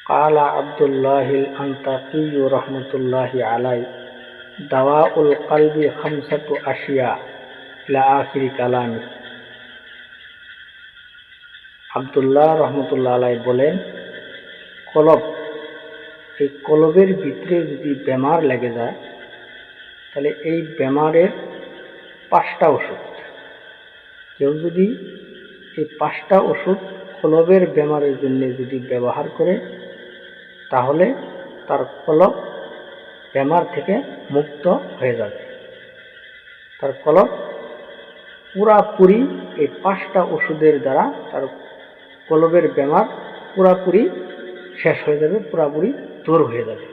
قال عبد الله الأنطاكي رحمة الله عليه دواء القلب 5 أشياء إلى آخر كلامه। আব্দুল্লাহ রহমতুল্লাহ আলাইহি বলেন, কলব, এই কলবের ভিতরে যদি বেমার লেগে যায় তাহলে এই বেমারের 5টা ওষুধ। কেউ যদি এই 5টা ওষুধ কলবের বেমারের জন্য যদি ব্যবহার করে তাহলে তার কলব বেমার থেকে মুক্ত হয়ে যাবে। তার কলব পুরাপুরি এই 5টা ওষুধের দ্বারা তার কলবের বেমার পুরাপুরি শেষ হয়ে যাবে, পুরাপুরি দূর হয়ে যাবে।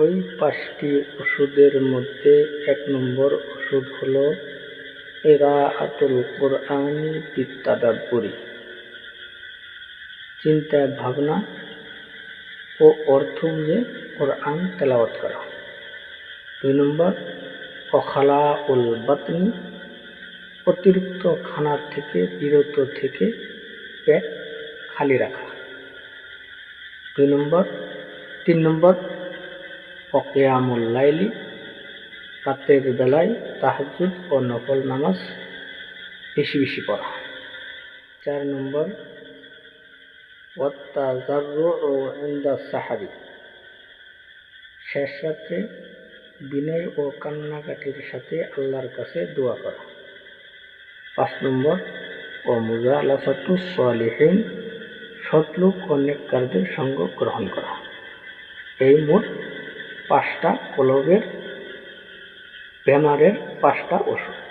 ওই 5টি ওষুধের মধ্যে 1 নম্বর ওষুধ হলো কিরাআতুল কুরআন বিতাদাব্বুরি, চিন্তা ভাবনা ও অর্থ বুঝে কোরআন তেলাওয়াত করা। 2 নম্বর ওখালাউল বাতনি, অতিরিক্ত খানা থেকে বিরত থেকে পেট খালি রাখা। 3 নম্বর কিয়ামুল লাইলি, রাতের বেলায় তাহাজ্জুদ ও নফল নামাজ বেশি বেশি পড়া। 4 নম্বর ওয়াত্তাজাররু ইনদা সাহারি, শেষ রাত্রে বিনয় ও কান্নাকাটির সাথে আল্লাহর কাছে দোয়া করা। 5 নম্বর মুজালাসাতুস সালিহিন, সৎলোক ও নেককারদের সঙ্গ গ্রহণ করা। এই মোট 5টা কলবের বেমারের 5টা ওষুধ।